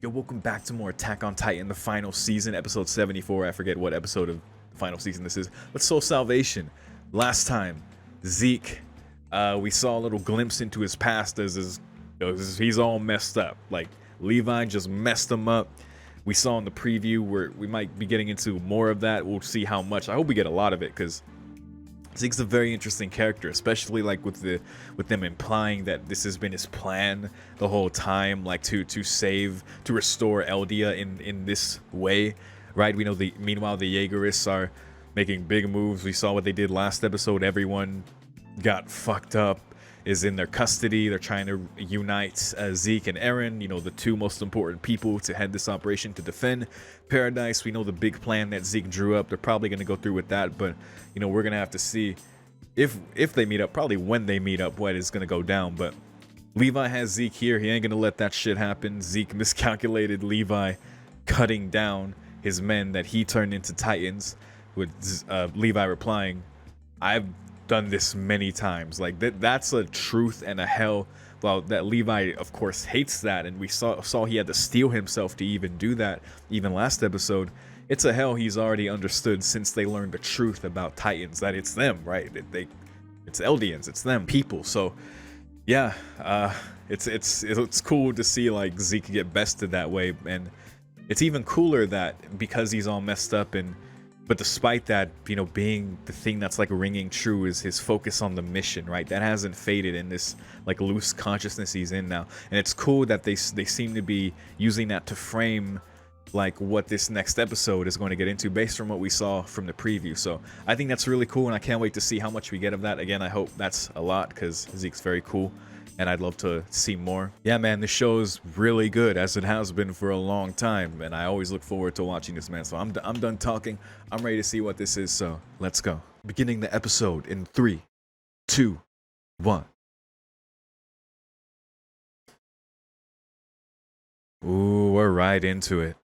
Yo, welcome back to more Attack on Titan, the final season, episode 74. I forget what episode of the final season this is. But Soul Salvation. Last time, Zeke, we saw a little glimpse into his past as he's all messed up. Like, Levi just messed him up. We saw in the preview where we might be getting into more of that. We'll see how much. I hope we get a lot of it, because Zeke's a very interesting character, especially like with them implying that this has been his plan the whole time, like to restore Eldia in this way, right? We know meanwhile the Jaegerists are making big moves. We saw what they did last episode. Everyone got fucked up, is in their custody. They're trying to unite Zeke and Eren, you know, the two most important people to head this operation to defend Paradise. We know the big plan that Zeke drew up. They're probably going to go through with that, but you know, we're going to have to see if they meet up, probably when they meet up, what is going to go down. But Levi has Zeke here. He ain't going to let that shit happen. Zeke miscalculated Levi cutting down his men that he turned into Titans, with Levi replying, "I've done this many times." Like that's a truth and a hell. Well, that Levi of course hates that, and we saw he had to steel himself to even do that even last episode. It's a hell he's already understood since they learned the truth about Titans, that it's them, right? It's Eldians, it's them people. So yeah, it's cool to see like Zeke get bested that way, and it's even cooler that because he's all messed up, but despite that, you know, being the thing that's like ringing true is his focus on the mission, right? That hasn't faded in this like loose consciousness he's in now. And it's cool that they seem to be using that to frame like what this next episode is going to get into based on what we saw from the preview. So I think that's really cool, and I can't wait to see how much we get of that. Again, I hope that's a lot, because Zeke's very cool and I'd love to see more. Yeah, man, the show's really good, as it has been for a long time, and I always look forward to watching this, man. So I'm done talking. I'm ready to see what this is, so let's go. Beginning the episode in 3, 2, 1. Ooh, we're right into it.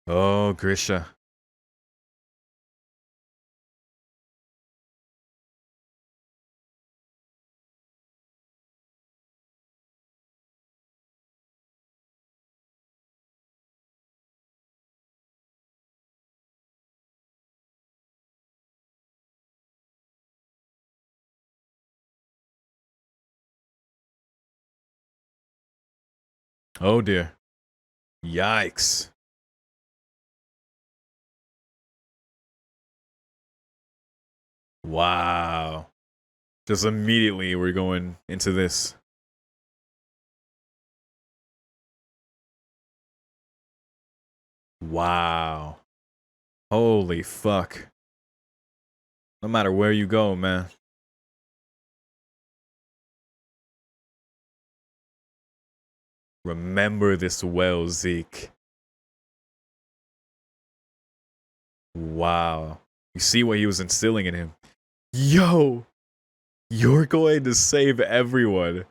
Oh, Grisha. Oh dear. Yikes. Wow. Just immediately we're going into this. Wow. Holy fuck. No matter where you go, man. Remember this well, Zeke. Wow. You see what he was instilling in him. Yo! You're going to save everyone.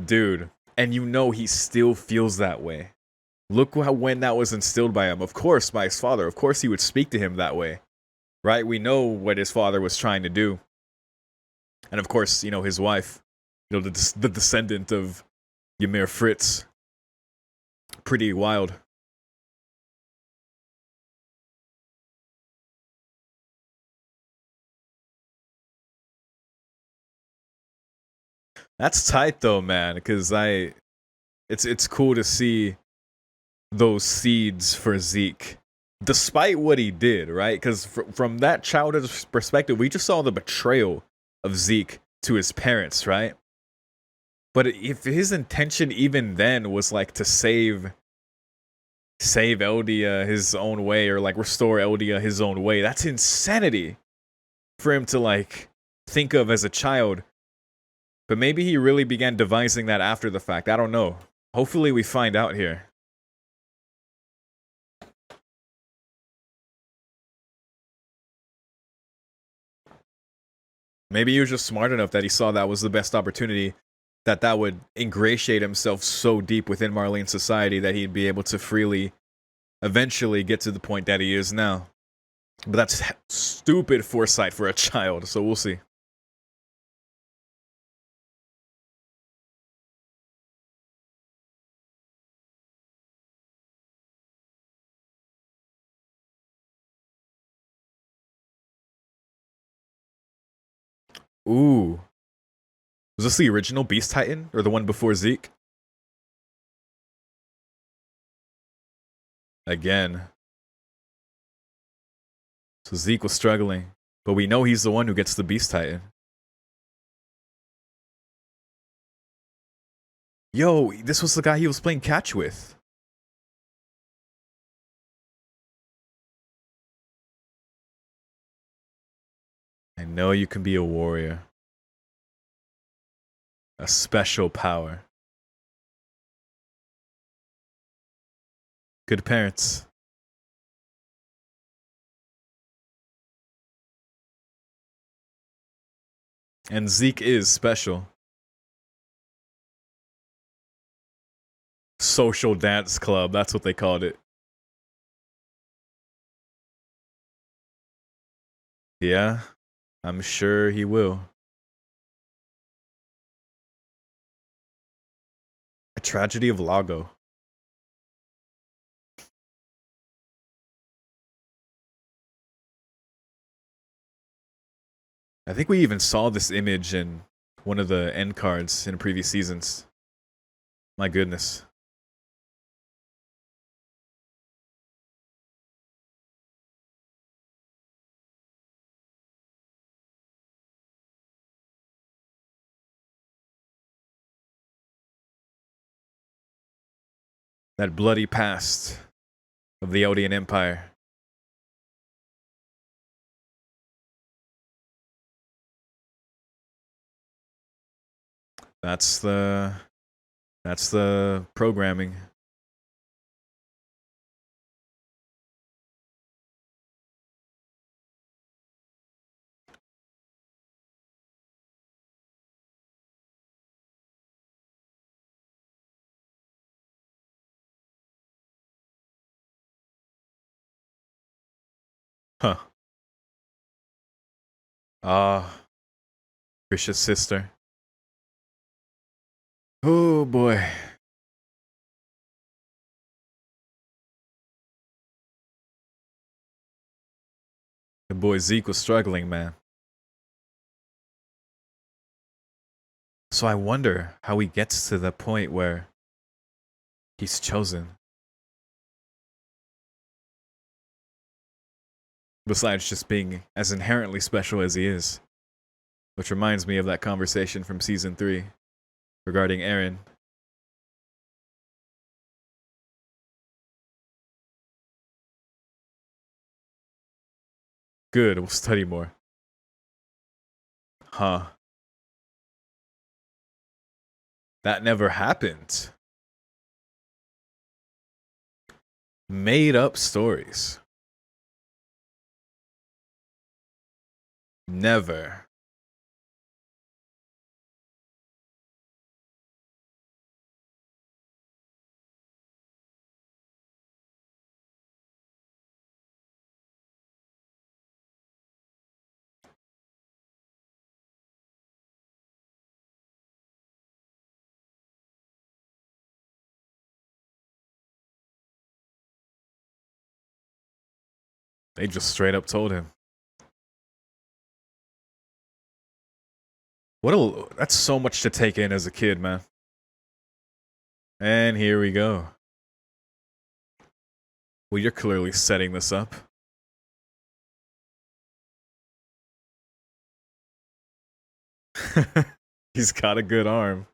Dude. And you know he still feels that way. Look when that was instilled by him. Of course, by his father. Of course he would speak to him that way. Right? We know what his father was trying to do. And of course, you know, his wife. You know, the descendant of Ymir Fritz. Pretty wild. That's tight though, man, because it's cool to see those seeds for Zeke, despite what he did, right? Because from that childhood perspective, we just saw the betrayal of Zeke to his parents, right? But if his intention even then was like to save Eldia his own way, or like restore Eldia his own way, that's insanity for him to like think of as a child. But maybe he really began devising that after the fact. I don't know. Hopefully we find out here. Maybe he was just smart enough that he saw that was the best opportunity, that would ingratiate himself so deep within Marlene society that he'd be able to freely eventually get to the point that he is now. But that's stupid foresight for a child, so we'll see. Ooh. Was this the original Beast Titan or the one before Zeke? Again. So Zeke was struggling, but we know he's the one who gets the Beast Titan. Yo, this was the guy he was playing catch with. I know you can be a warrior. A special power. Good parents. And Zeke is special. Social dance club, that's what they called it. Yeah, I'm sure he will. A tragedy of Lago. I think we even saw this image in one of the end cards in previous seasons. My goodness. That bloody past of the Eldian Empire. That's the programming. Huh. Ah, Grisha's sister. Oh boy. The boy Zeke was struggling, man. So I wonder how he gets to the point where he's chosen. Besides just being as inherently special as he is. Which reminds me of that conversation from season 3 regarding Eren. Good, we'll study more. Huh. That never happened. Made up stories. Never. They just straight up told him. That's so much to take in as a kid, man. And here we go. Well, you're clearly setting this up. He's got a good arm.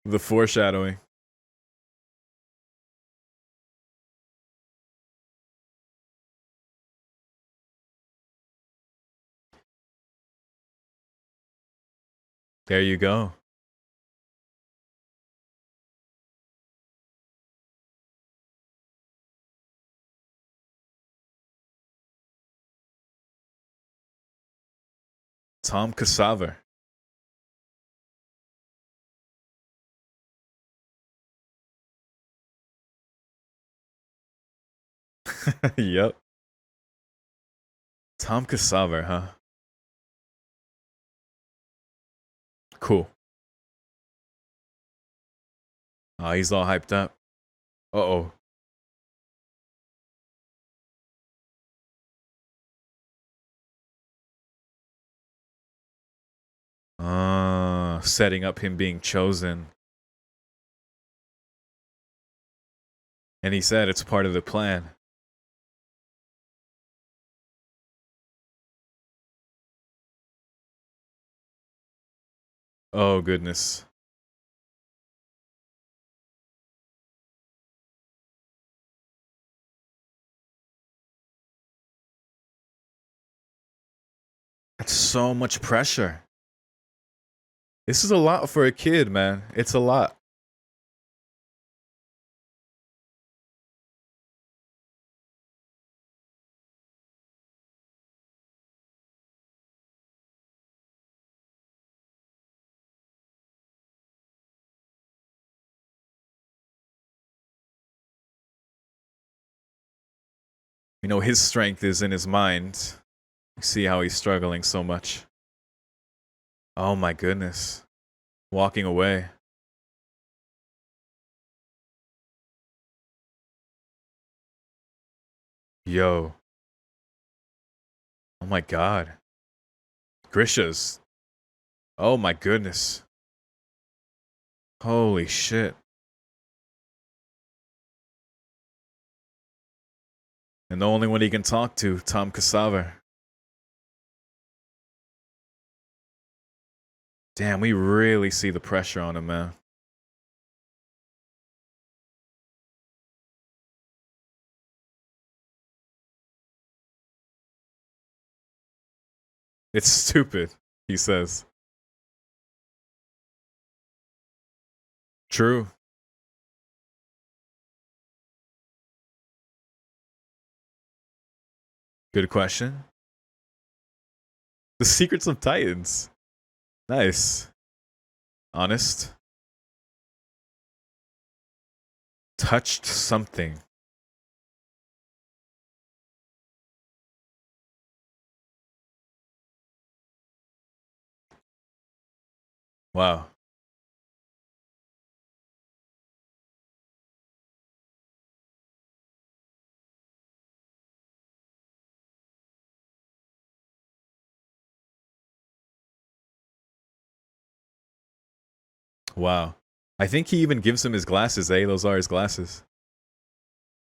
The foreshadowing. There you go. Tom Casaver. Yep. Tom Casaver, huh? Cool. Oh, he's all hyped up. Uh-oh. Setting up him being chosen. And he said it's part of the plan. Oh, goodness. That's so much pressure. This is a lot for a kid, man. It's a lot. You know, his strength is in his mind. See how he's struggling so much. Oh my goodness. Walking away. Yo. Oh my god. Grisha's. Oh my goodness. Holy shit. And the only one he can talk to, Tom Cassava. Damn, we really see the pressure on him, man. It's stupid, he says. True. Good question. The Secrets of Titans. Nice. Honest. Touched something. Wow. Wow. I think he even gives him his glasses, eh? Those are his glasses.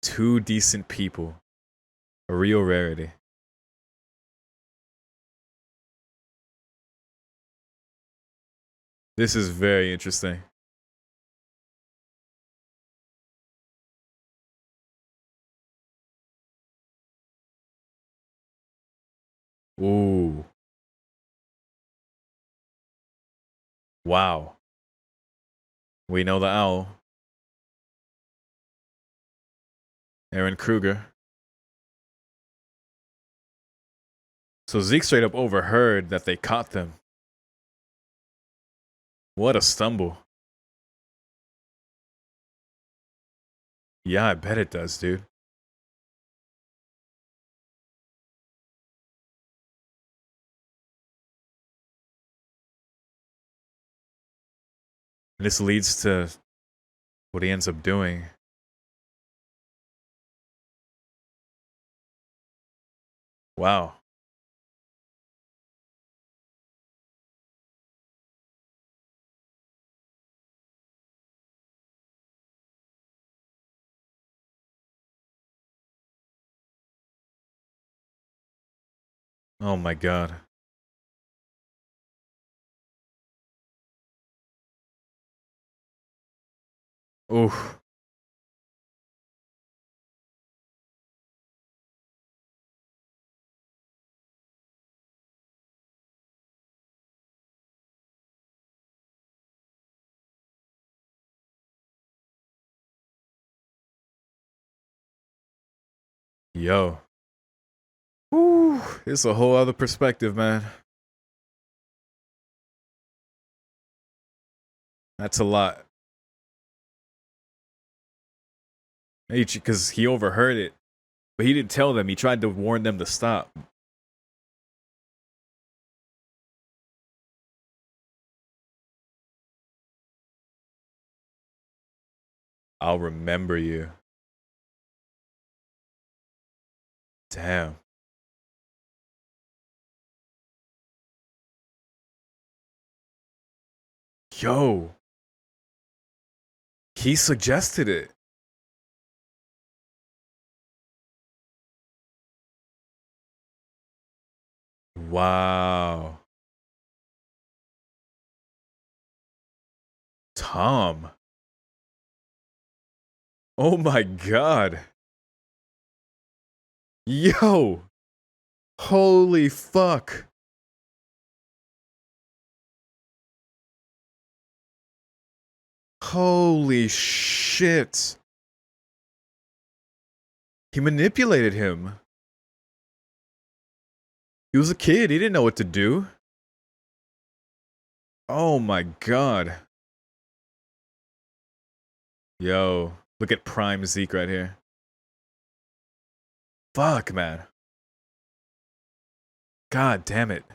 Two decent people. A real rarity. This is very interesting. Ooh. Wow. We know the owl. Aaron Kruger. So Zeke straight up overheard that they caught them. What a stumble. Yeah, I bet it does, dude. And this leads to what he ends up doing. Wow. Oh my god. Oof. Yo. Woo. It's a whole other perspective, man. That's a lot. Because he overheard it. But he didn't tell them. He tried to warn them to stop. I'll remember you. Damn. Yo, he suggested it. Wow. Tom. Oh my god. Yo. Holy fuck. Holy shit. He manipulated him. He was a kid. He didn't know what to do. Oh my god. Yo. Look at Prime Zeke right here. Fuck, man. God damn it.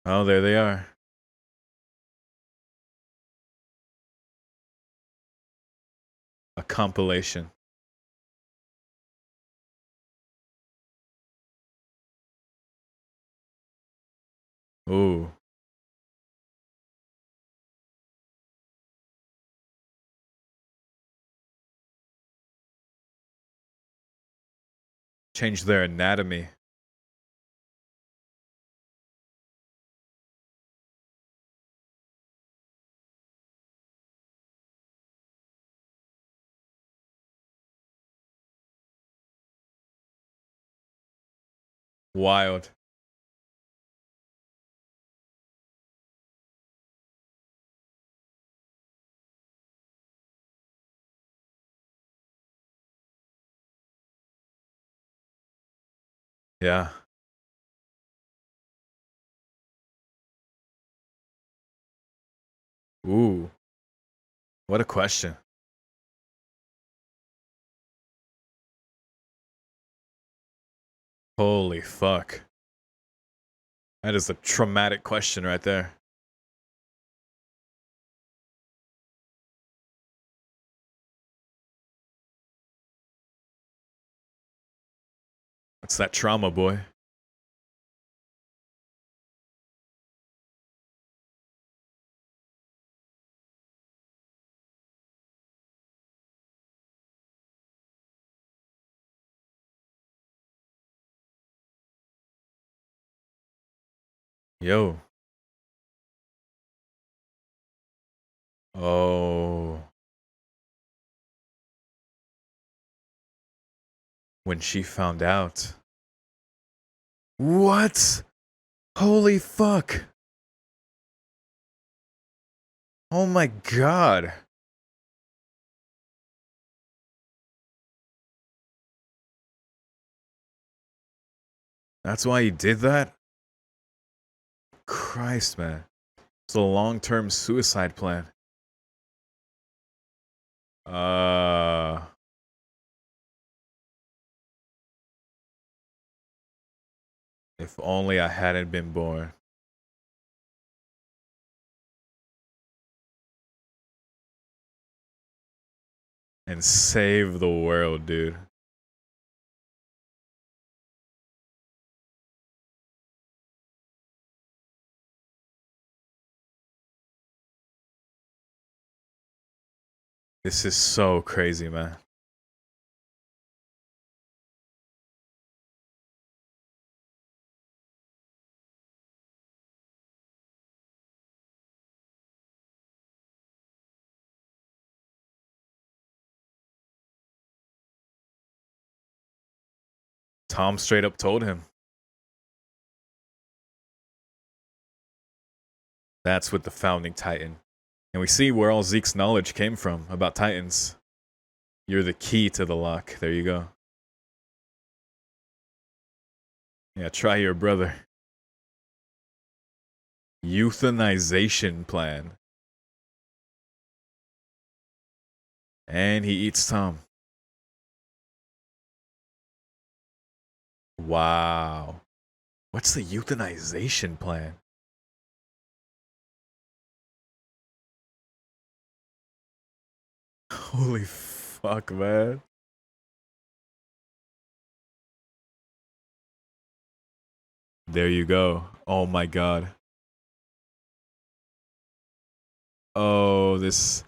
Oh, there they are. A compilation. Ooh. Change their anatomy. Wild. Yeah. Ooh. What a question. Holy fuck. That is a traumatic question right there. That's that trauma, boy. Yo. Oh. When she found out. What? Holy fuck. Oh my god. That's why he did that? Christ, man. It's a long-term suicide plan. If only I hadn't been born. And save the world, dude. This is so crazy, man. Tom straight up told him. That's with the founding Titan. And we see where all Zeke's knowledge came from about Titans. You're the key to the lock. There you go. Yeah, try your brother. Euthanization plan. And he eats Tom. Wow. What's the euthanization plan? Holy fuck, man. There you go. Oh my god. Oh, this...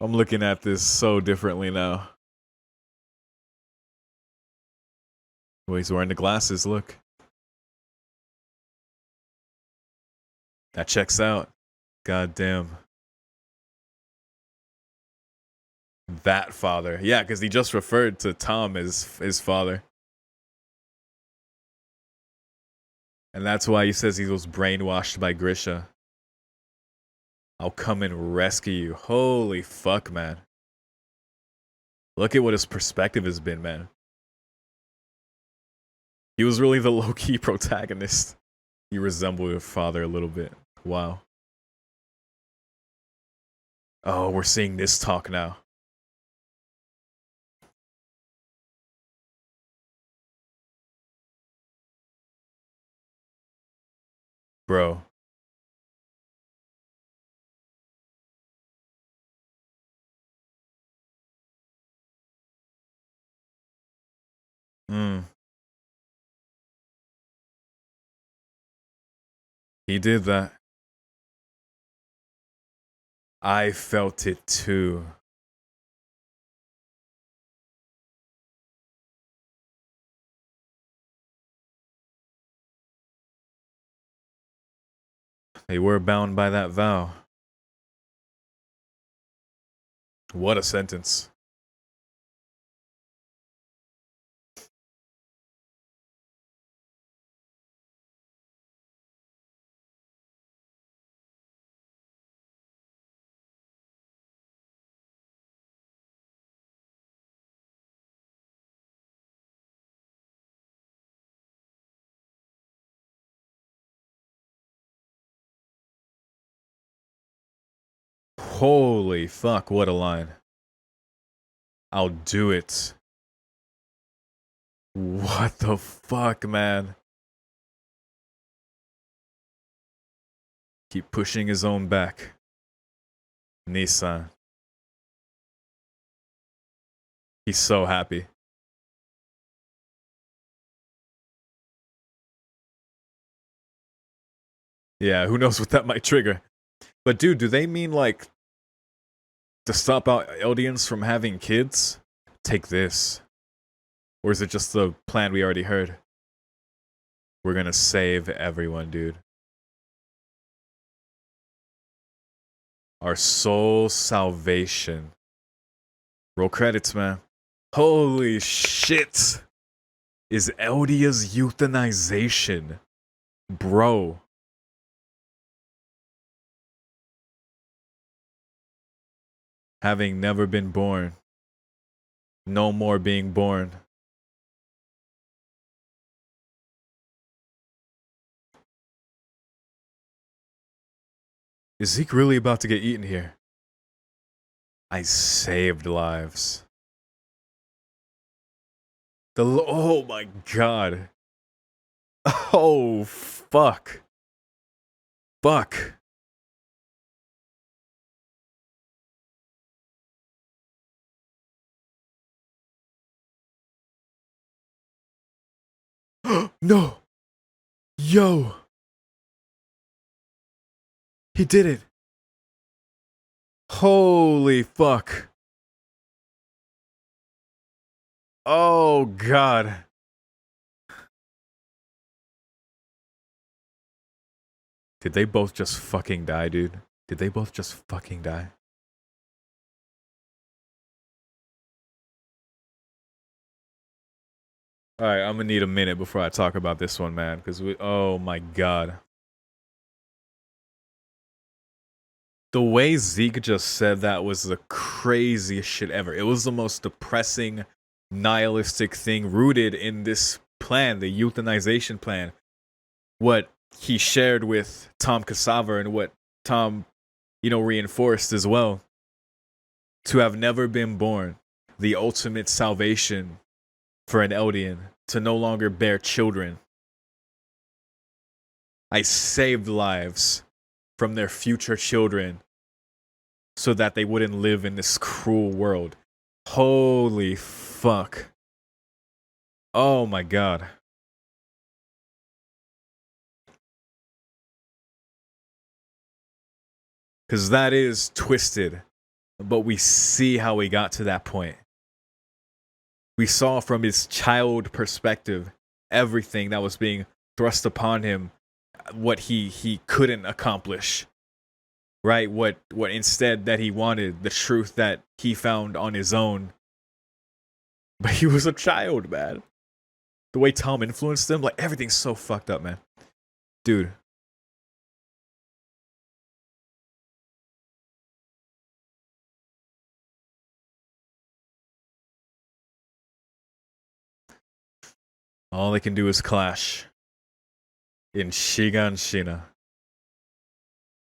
I'm looking at this so differently now. Oh, he's wearing the glasses, look. That checks out. God damn. That father. Yeah, because he just referred to Tom as his father. And that's why he says he was brainwashed by Grisha. I'll come and rescue you. Holy fuck, man. Look at what his perspective has been, man. He was really the low-key protagonist. You resemble your father a little bit. Wow. Oh, we're seeing this talk now. Bro. He did that. I felt it too. They were bound by that vow. What a sentence. Holy fuck, what a line. I'll do it. What the fuck, man? Keep pushing his own back. Nissan. He's so happy. Yeah, who knows what that might trigger. But dude, do they mean like to stop out Eldians from having kids? Take this. Or is it just the plan we already heard? We're gonna save everyone, dude. Our sole salvation. Roll credits, man. Holy shit. Is Eldia's euthanization. Bro. Having never been born. No more being born. Is Zeke really about to get eaten here? I saved lives. Oh my god. Oh, fuck. Fuck. No. Yo. He did it. Holy fuck. Oh god. Did they both just fucking die, dude? Did they both just fucking die? Alright, I'm gonna need a minute before I talk about this one, man. Because oh my god. The way Zeke just said that was the craziest shit ever. It was the most depressing, nihilistic thing rooted in this plan, the euthanization plan. What he shared with Tom Cassava and what Tom, reinforced as well. To have never been born, the ultimate salvation for an Eldian, to no longer bear children. I saved lives from their future children so that they wouldn't live in this cruel world. Holy fuck. Oh my god. because that is twisted, but we see how he got to that point. We saw from his child perspective everything that was being thrust upon him, what he couldn't accomplish, right? What instead that he wanted, the truth that he found on his own. But he was a child, man. The way Tom influenced him, like, everything's so fucked up, man. Dude. All they can do is clash in Shigan Shina.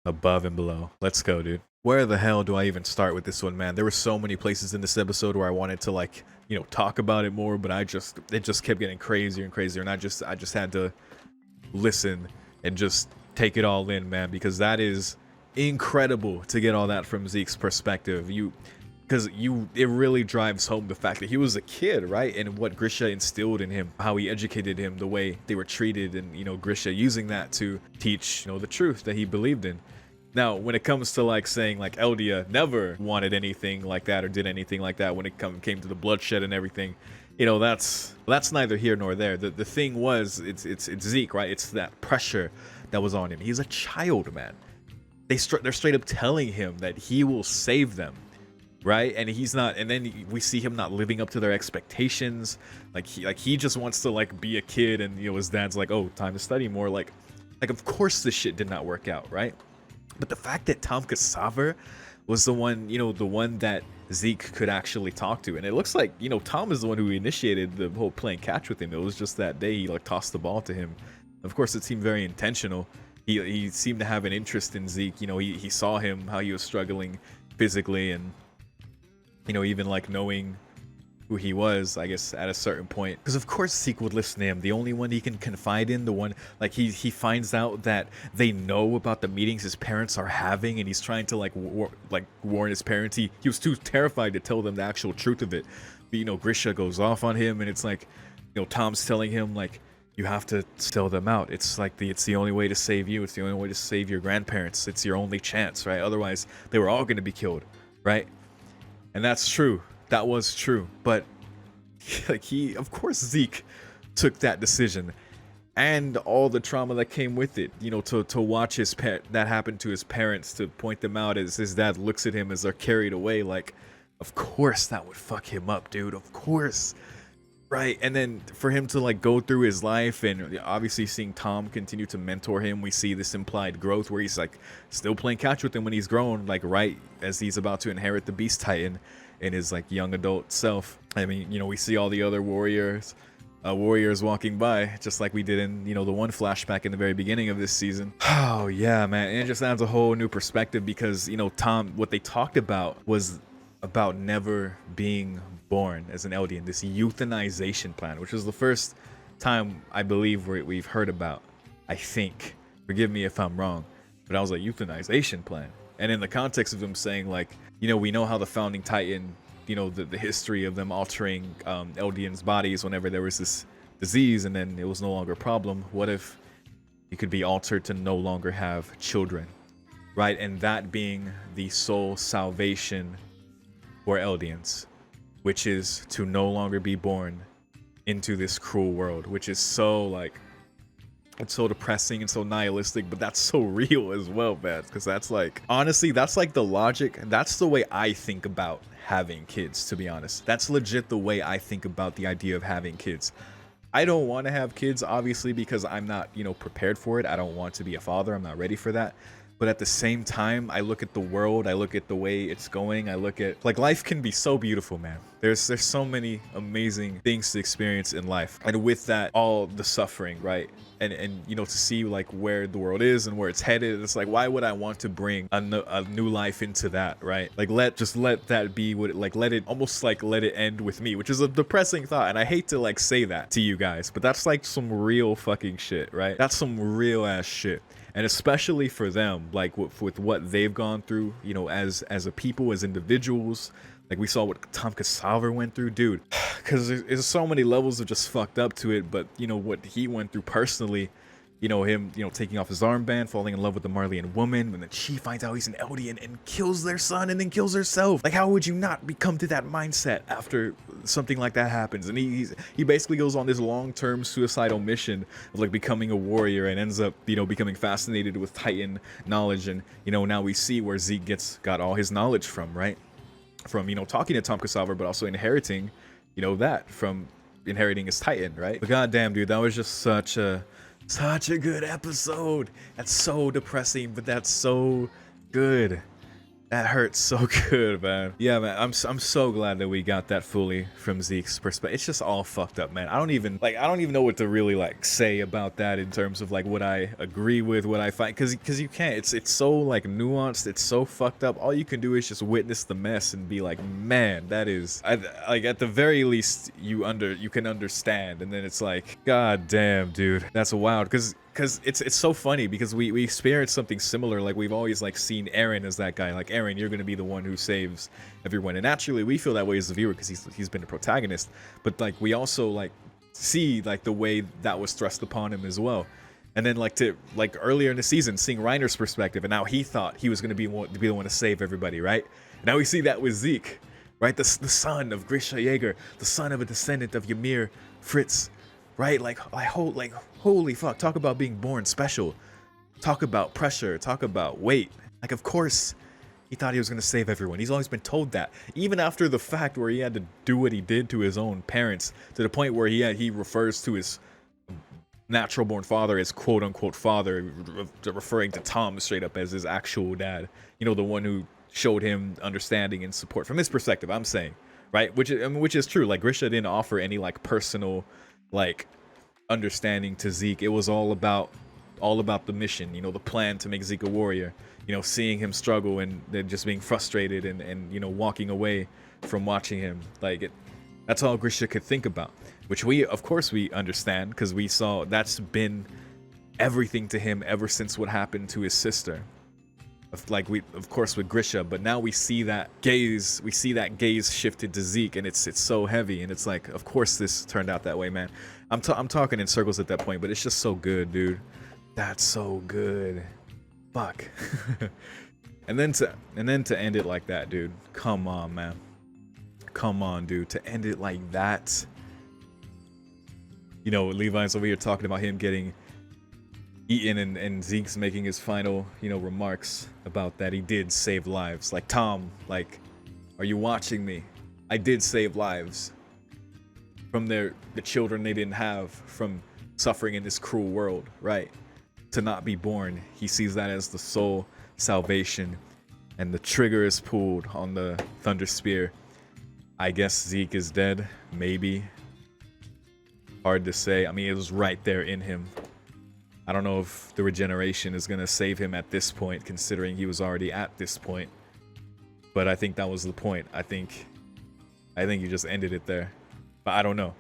Above and below. Let's go, dude. Where the hell do I even start with this one, man? There were so many places in this episode where I wanted to, like, you know, talk about it more, but it just kept getting crazier and crazier, and I just had to listen and just take it all in, man, because that is incredible to get all that from Zeke's perspective. It really drives home the fact that he was a kid, right? And what Grisha instilled in him, how he educated him, the way they were treated, and, you know, Grisha using that to teach, you know, the truth that he believed in. Now, when it comes to, like, saying, like, Eldia never wanted anything like that or did anything like that when it came to the bloodshed and everything, you know, that's neither here nor there. The thing was, it's Zeke, right? It's that pressure that was on him. He's a child, man. They're straight up telling him that he will save them, right? And he's not. And then we see him not living up to their expectations. Like he just wants to, like, be a kid, and, you know, his dad's like, oh, time to study more. Like of course this shit did not work out, right? But the fact that Tom Casaver was the one, you know, the one that Zeke could actually talk to, and it looks like, you know, Tom is the one who initiated the whole playing catch with him. It was just that day he, like, tossed the ball to him. Of course, it seemed very intentional. He seemed to have an interest in Zeke. You know, he saw him, how he was struggling physically, and, you know, even, like, knowing who he was, I guess, at a certain point. Because of course Zeke would listen to him. The only one he can confide in, the one, like, he finds out that they know about the meetings his parents are having, and he's trying to, like, warn his parents. He was too terrified to tell them the actual truth of it. But, you know, Grisha goes off on him, and it's like, you know, Tom's telling him, like, you have to sell them out. It's like it's the only way to save you. It's the only way to save your grandparents. It's your only chance, right? Otherwise, they were all going to be killed, right? And that's true. That was true, but, like, of course Zeke took that decision, and all the trauma that came with it, you know, to watch that happen to his parents, to point them out as his dad looks at him as they're carried away. Like, of course that would fuck him up, dude. Of course, right? And then for him to, like, go through his life, and obviously seeing Tom continue to mentor him, we see this implied growth where he's, like, still playing catch with him when he's grown, like, right as he's about to inherit the Beast Titan in his, like, young adult self. I mean, you know, we see all the other warriors walking by, just like we did in, you know, the one flashback in the very beginning of this season. Oh yeah, man, and it just adds a whole new perspective, because, you know, Tom, what they talked about was about never being born as an Eldian, this euthanization plan, which was the first time I believe we've heard about. I think, forgive me if I'm wrong, but I was like, euthanization plan. And in the context of them saying, like, you know, we know how the founding Titan, you know, the history of them altering Eldians' bodies whenever there was this disease, and then it was no longer a problem. What if you could be altered to no longer have children, right? And that being the sole salvation for Eldians, which is to no longer be born into this cruel world, which is so, like, it's so depressing and so nihilistic, but that's so real as well, man. Because that's, like, honestly, that's, like, the logic. That's the way I think about having kids, to be honest. That's legit the way I think about the idea of having kids. I don't want to have kids, obviously, because I'm not, you know, prepared for it. I don't want to be a father. I'm not ready for that. But at the same time, I look at the world, I look at the way it's going, I look at, like, life can be so beautiful, man. There's so many amazing things to experience in life. And with that, all the suffering, right? And you know, to see, like, where the world is and where it's headed, it's like, why would I want to bring a new life into that, right? Like, let that be what, like, let it end with me, which is a depressing thought. And I hate to, like, say that to you guys, but that's, like, some real fucking shit, right? That's some real ass shit. And especially for them, like, with what they've gone through, you know, as a people, as individuals. Like, we saw what Tom Casaver went through, dude. Because there's so many levels of just fucked up to it. But, you know, what he went through personally, you know, him, you know, taking off his armband, falling in love with the Marleyan woman, and then she finds out he's an Eldian and kills their son and then kills herself. Like, how would you not become to that mindset after something like that happens? And he basically goes on this long-term suicidal mission of like becoming a warrior and ends up, you know, becoming fascinated with Titan knowledge. And, you know, now we see where Zeke got all his knowledge from, right? From, you know, talking to Tom Cassava, but also inheriting, you know, that from inheriting his Titan, right? But goddamn, dude, that was just such a good episode. That's so depressing, but that's so good. That hurts so good, man. Yeah, man, I'm so glad that we got that fully from Zeke's perspective. It's just all fucked up, man. I don't even know what to really like say about that in terms of like what I agree with, what I find, because you can't. It's so like nuanced. It's so fucked up. All you can do is just witness the mess and be like, man, that is, like at the very least you can understand. And then it's like, god damn, dude, that's wild. Because it's so funny because we experienced something similar. Like we've always like seen Eren as that guy. Like, Eren, you're gonna be the one who saves everyone, and naturally we feel that way as the viewer because he's been a protagonist. But like we also like see like the way that was thrust upon him as well. And then like earlier in the season, seeing Reiner's perspective, and now he thought he was gonna be the one to save everybody, right? And now we see that with Zeke, right? The son of Grisha Jaeger, the son of a descendant of Ymir Fritz. Right, like holy fuck! Talk about being born special. Talk about pressure. Talk about weight. Like, of course, he thought he was gonna save everyone. He's always been told that, even after the fact where he had to do what he did to his own parents, to the point where he refers to his natural born father as quote unquote father, referring to Tom straight up as his actual dad. You know, the one who showed him understanding and support from his perspective. I'm saying, right, which is true. Like, Grisha didn't offer any like personal like understanding to Zeke. It was all about the mission, you know, the plan to make Zeke a warrior, you know, seeing him struggle and then just being frustrated and you know, walking away from watching him. Like, that's all Grisha could think about, which we of course we understand because we saw that's been everything to him ever since what happened to his sister. Like, we of course with Grisha, but now we see that gaze shifted to Zeke, and it's so heavy, and it's like, of course this turned out that way, man. I'm talking in circles at that point, but it's just so good, dude. That's so good. Fuck. and then to end it like that, dude. Come on, man. Come on, dude. To end it like that. You know, Levi's over here talking about him getting eaten, and Zeke's making his final, you know, remarks about that he did save lives. Like, Tom, like, are you watching me? I did save lives from the children they didn't have, from suffering in this cruel world, right? To not be born. He sees that as the sole salvation, and the trigger is pulled on the Thunder Spear. I guess Zeke is dead, maybe. Hard to say. I mean, it was right there in him. I don't know if the regeneration is going to save him at this point, considering he was already at this point. But I think that was the point. I think you just ended it there. But I don't know.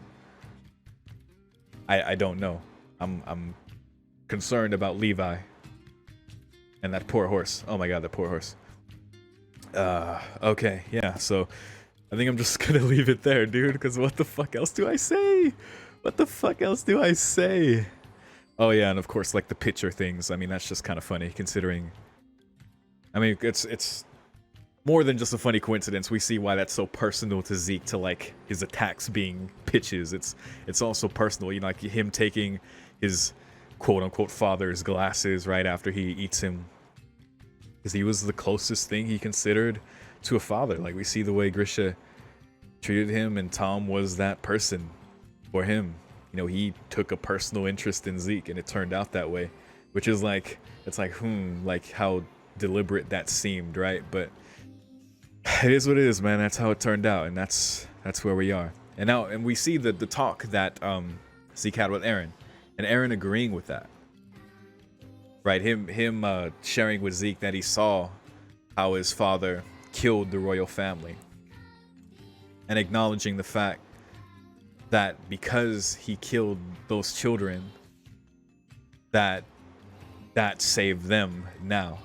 I don't know. I'm concerned about Levi and that poor horse. Oh my god, that poor horse. Okay, yeah, so I think I'm just gonna leave it there, dude, because what the fuck else do I say? What the fuck else do I say? Oh yeah, and of course, like the picture things. I mean, that's just kind of funny, considering. I mean, it's more than just a funny coincidence. We see why that's so personal to Zeke, to like his attacks being pitches. It's also personal, you know, like him taking his quote unquote father's glasses right after he eats him, because he was the closest thing he considered to a father. Like, we see the way Grisha treated him, and Tom was that person for him. You know, he took a personal interest in Zeke, and it turned out that way, which is like, it's like, like how deliberate that seemed, right? But it is what it is, man. That's how it turned out, and that's where we are. And now, and we see the talk that Zeke had with Eren, and Eren agreeing with that, right? Him sharing with Zeke that he saw how his father killed the royal family, and acknowledging the fact that because he killed those children, that saved them now,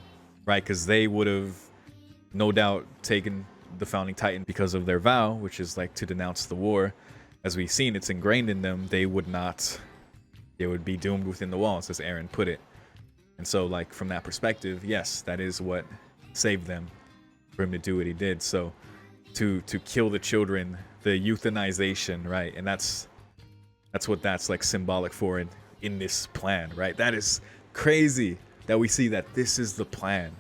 right? Because they would have no doubt taken the founding titan because of their vow, which is like to denounce the war. As we've seen, it's ingrained in them. They would not they would be doomed within the walls, as Aaron put it. And so, like, from that perspective, yes, that is what saved them, for him to do what he did. So to kill the children, the euthanization, right? And that's what that's like symbolic for in this plan, right? That is crazy that we see that this is the plan.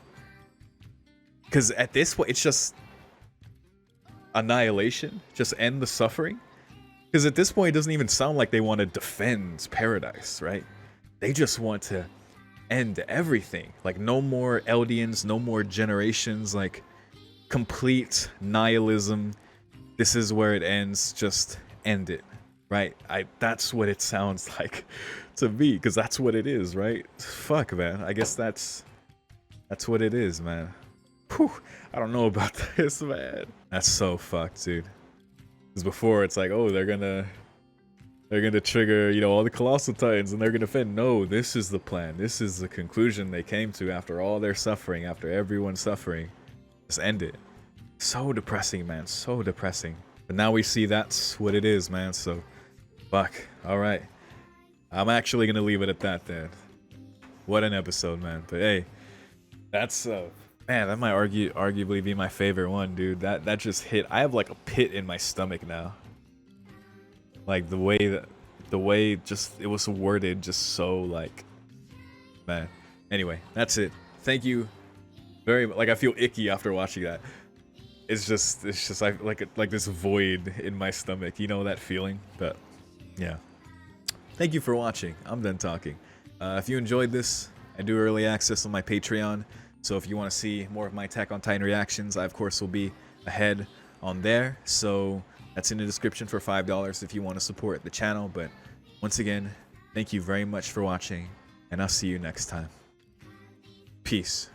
Because at this point, it's just annihilation, just end the suffering. Because at this point, it doesn't even sound like they want to defend paradise, right? They just want to end everything. Like, no more Eldians, no more generations, like complete nihilism. This is where it ends. Just end it, right? That's what it sounds like to me, because that's what it is, right? Fuck, man. I guess that's what it is, man. Whew, I don't know about this, man. That's so fucked, dude. Because before it's like, oh, they're gonna trigger, you know, all the Colossal Titans and they're gonna defend. No, this is the plan. This is the conclusion they came to after all their suffering, after everyone's suffering. Just end it. So depressing, man. So depressing. But now we see that's what it is, man. So, fuck. All right. I'm actually gonna leave it at that, then. What an episode, man. But hey, that's man, that might arguably be my favorite one, dude. That just hit. I have like a pit in my stomach now. Like the way just it was worded, just so like, man. Anyway, that's it. Thank you very much. Like, I feel icky after watching that. It's just like this void in my stomach. You know that feeling? But yeah. Thank you for watching. I'm done talking. If you enjoyed this, I do early access on my Patreon. So if you want to see more of my Attack on Titan reactions, I of course will be ahead on there. So that's in the description for $5 if you want to support the channel. But once again, thank you very much for watching, and I'll see you next time. Peace.